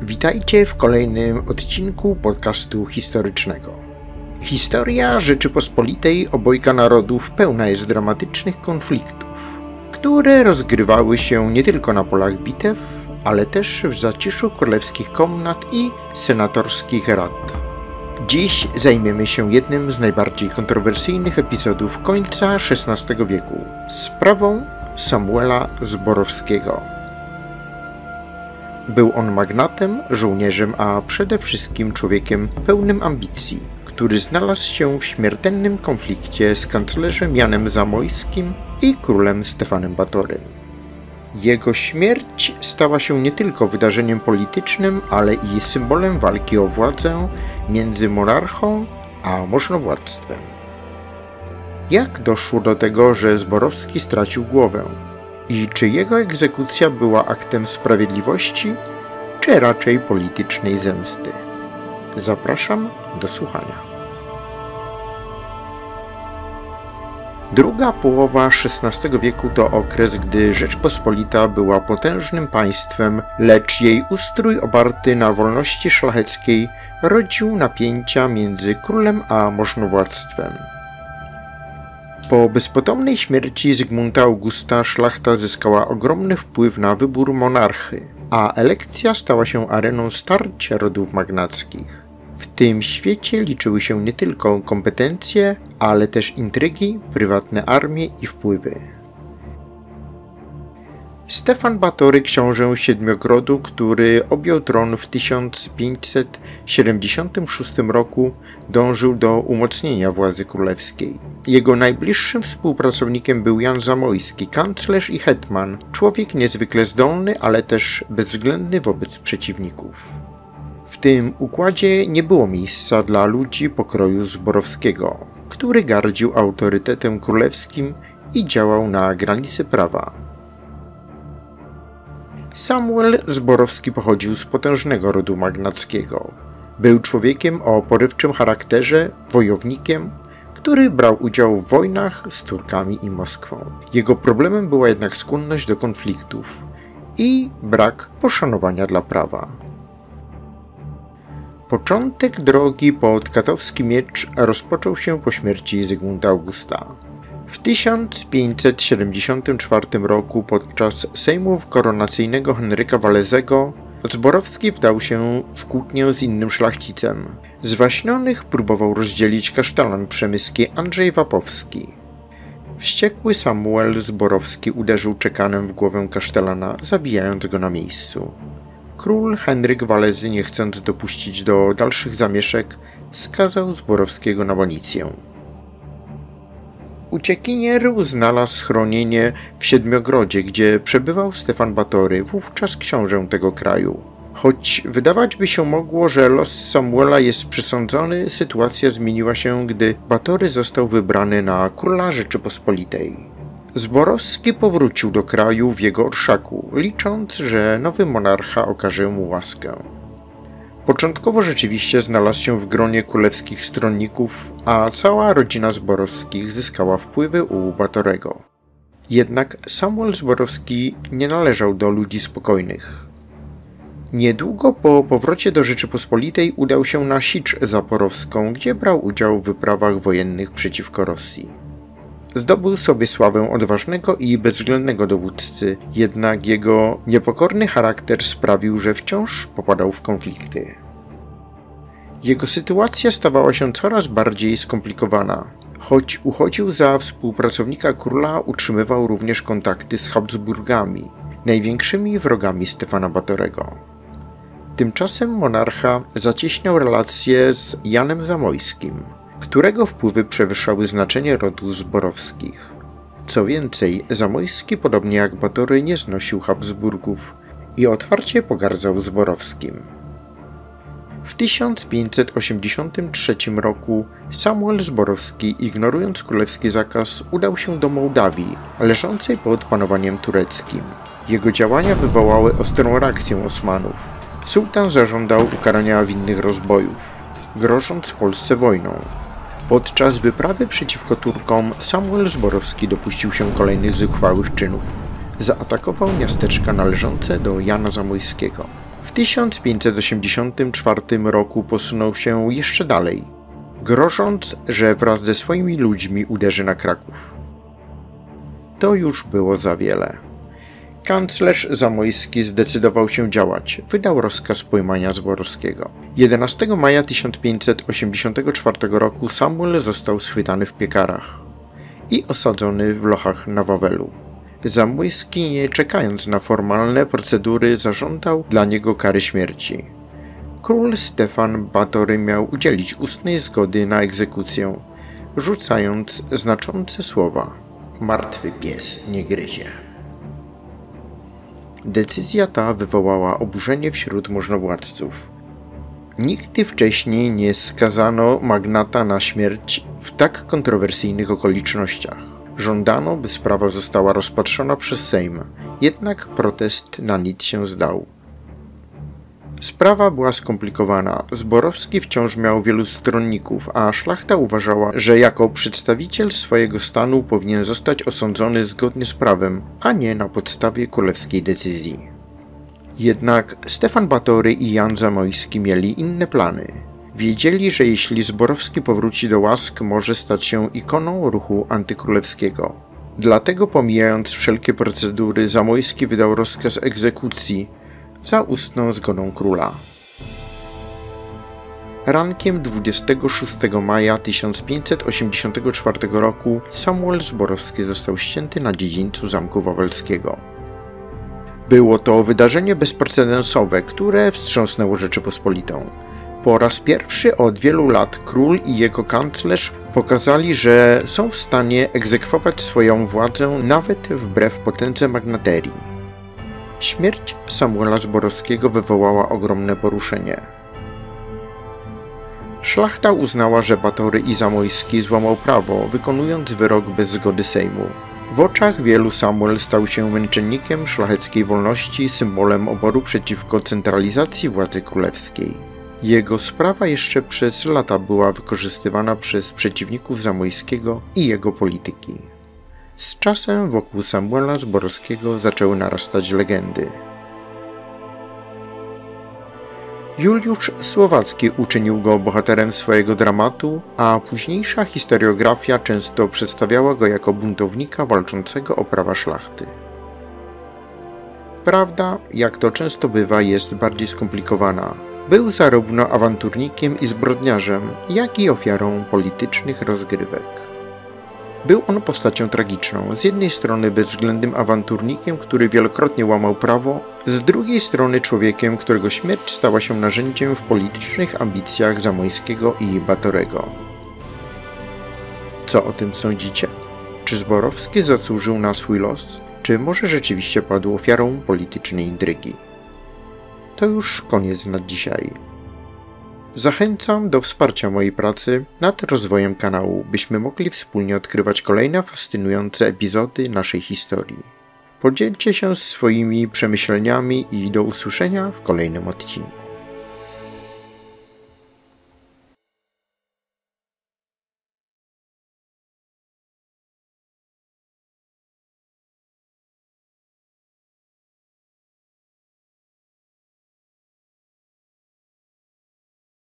Witajcie w kolejnym odcinku podcastu historycznego. Historia Rzeczypospolitej obojga narodów pełna jest dramatycznych konfliktów, które rozgrywały się nie tylko na polach bitew, ale też w zaciszu królewskich komnat i senatorskich rad. Dziś zajmiemy się jednym z najbardziej kontrowersyjnych epizodów końca XVI wieku – sprawą Samuela Zborowskiego. Był on magnatem, żołnierzem, a przede wszystkim człowiekiem pełnym ambicji, który znalazł się w śmiertelnym konflikcie z kanclerzem Janem Zamoyskim i królem Stefanem Batorym. Jego śmierć stała się nie tylko wydarzeniem politycznym, ale i symbolem walki o władzę między monarchą a możnowładztwem. Jak doszło do tego, że Zborowski stracił głowę? I czy jego egzekucja była aktem sprawiedliwości, czy raczej politycznej zemsty? Zapraszam do słuchania. Druga połowa XVI wieku to okres, gdy Rzeczpospolita była potężnym państwem, lecz jej ustrój oparty na wolności szlacheckiej rodził napięcia między królem a możnowładztwem. Po bezpotomnej śmierci Zygmunta Augusta szlachta zyskała ogromny wpływ na wybór monarchy, a elekcja stała się areną starć rodów magnackich. W tym świecie liczyły się nie tylko kompetencje, ale też intrygi, prywatne armie i wpływy. Stefan Batory, książę Siedmiogrodu, który objął tron w 1576 roku, dążył do umocnienia władzy królewskiej. Jego najbliższym współpracownikiem był Jan Zamoyski, kanclerz i hetman, człowiek niezwykle zdolny, ale też bezwzględny wobec przeciwników. W tym układzie nie było miejsca dla ludzi pokroju Zborowskiego, który gardził autorytetem królewskim i działał na granicy prawa. Samuel Zborowski pochodził z potężnego rodu magnackiego. Był człowiekiem o porywczym charakterze, wojownikiem, który brał udział w wojnach z Turkami i Moskwą. Jego problemem była jednak skłonność do konfliktów i brak poszanowania dla prawa. Początek drogi pod katowski miecz rozpoczął się po śmierci Zygmunta Augusta. W 1574 roku podczas sejmu koronacyjnego Henryka Walezego Zborowski wdał się w kłótnię z innym szlachcicem. Zwaśnionych próbował rozdzielić kasztelan przemyski Andrzej Wapowski. Wściekły Samuel Zborowski uderzył czekanem w głowę kasztelana, zabijając go na miejscu. Król Henryk Walezy, nie chcąc dopuścić do dalszych zamieszek, skazał Zborowskiego na banicję. Uciekinier znalazł schronienie w Siedmiogrodzie, gdzie przebywał Stefan Batory, wówczas książę tego kraju. Choć wydawać by się mogło, że los Samuela jest przesądzony, sytuacja zmieniła się, gdy Batory został wybrany na króla Rzeczypospolitej. Zborowski powrócił do kraju w jego orszaku, licząc, że nowy monarcha okaże mu łaskę. Początkowo rzeczywiście znalazł się w gronie królewskich stronników, a cała rodzina Zborowskich zyskała wpływy u Batorego. Jednak Samuel Zborowski nie należał do ludzi spokojnych. Niedługo po powrocie do Rzeczypospolitej udał się na Sicz Zaporowską, gdzie brał udział w wyprawach wojennych przeciwko Rosji. Zdobył sobie sławę odważnego i bezwzględnego dowódcy, jednak jego niepokorny charakter sprawił, że wciąż popadał w konflikty. Jego sytuacja stawała się coraz bardziej skomplikowana. Choć uchodził za współpracownika króla, utrzymywał również kontakty z Habsburgami, największymi wrogami Stefana Batorego. Tymczasem monarcha zacieśniał relacje z Janem Zamoyskim, którego wpływy przewyższały znaczenie rodu Zborowskich. Co więcej, Zamoyski, podobnie jak Batory, nie znosił Habsburgów i otwarcie pogardzał Zborowskim. W 1583 roku Samuel Zborowski, ignorując królewski zakaz, udał się do Mołdawii, leżącej pod panowaniem tureckim. Jego działania wywołały ostrą reakcję Osmanów. Sułtan zażądał ukarania winnych rozbojów, grożąc Polsce wojną. Podczas wyprawy przeciwko Turkom Samuel Zborowski dopuścił się kolejnych zuchwałych czynów. Zaatakował miasteczka należące do Jana Zamoyskiego. W W 1584 roku posunął się jeszcze dalej, grożąc, że wraz ze swoimi ludźmi uderzy na Kraków. To już było za wiele. Kanclerz Zamoyski zdecydował się działać. Wydał rozkaz pojmania Zborowskiego. 11 maja 1584 roku Samuel został schwytany w Piekarach i osadzony w lochach na Wawelu. Zamoyski, nie czekając na formalne procedury, zażądał dla niego kary śmierci. Król Stefan Batory miał udzielić ustnej zgody na egzekucję, rzucając znaczące słowa: martwy pies nie gryzie. Decyzja ta wywołała oburzenie wśród możnowładców. Nigdy wcześniej nie skazano magnata na śmierć w tak kontrowersyjnych okolicznościach. Żądano, by sprawa została rozpatrzona przez Sejm, jednak protest na nic się zdał. Sprawa była skomplikowana. Zborowski wciąż miał wielu stronników, a szlachta uważała, że jako przedstawiciel swojego stanu powinien zostać osądzony zgodnie z prawem, a nie na podstawie królewskiej decyzji. Jednak Stefan Batory i Jan Zamoyski mieli inne plany. Wiedzieli, że jeśli Zborowski powróci do łask, może stać się ikoną ruchu antykrólewskiego. Dlatego, pomijając wszelkie procedury, Zamoyski wydał rozkaz egzekucji za ustną zgodą króla. Rankiem 26 maja 1584 roku Samuel Zborowski został ścięty na dziedzińcu Zamku Wawelskiego. Było to wydarzenie bezprecedensowe, które wstrząsnęło Rzeczypospolitą. Po raz pierwszy od wielu lat król i jego kanclerz pokazali, że są w stanie egzekwować swoją władzę nawet wbrew potędze magnaterii. Śmierć Samuela Zborowskiego wywołała ogromne poruszenie. Szlachta uznała, że Batory i Zamoyski złamał prawo, wykonując wyrok bez zgody Sejmu. W oczach wielu Samuel stał się męczennikiem szlacheckiej wolności, symbolem oporu przeciwko centralizacji władzy królewskiej. Jego sprawa jeszcze przez lata była wykorzystywana przez przeciwników Zamoyskiego i jego polityki. Z czasem wokół Samuela Zborowskiego zaczęły narastać legendy. Juliusz Słowacki uczynił go bohaterem swojego dramatu, a późniejsza historiografia często przedstawiała go jako buntownika walczącego o prawa szlachty. Prawda, jak to często bywa, jest bardziej skomplikowana. Był zarówno awanturnikiem i zbrodniarzem, jak i ofiarą politycznych rozgrywek. Był on postacią tragiczną, z jednej strony bezwzględnym awanturnikiem, który wielokrotnie łamał prawo, z drugiej strony człowiekiem, którego śmierć stała się narzędziem w politycznych ambicjach Zamoyskiego i Batorego. Co o tym sądzicie? Czy Zborowski zasłużył na swój los, czy może rzeczywiście padł ofiarą politycznej intrygi? To już koniec na dzisiaj. Zachęcam do wsparcia mojej pracy nad rozwojem kanału, byśmy mogli wspólnie odkrywać kolejne fascynujące epizody naszej historii. Podzielcie się swoimi przemyśleniami i do usłyszenia w kolejnym odcinku.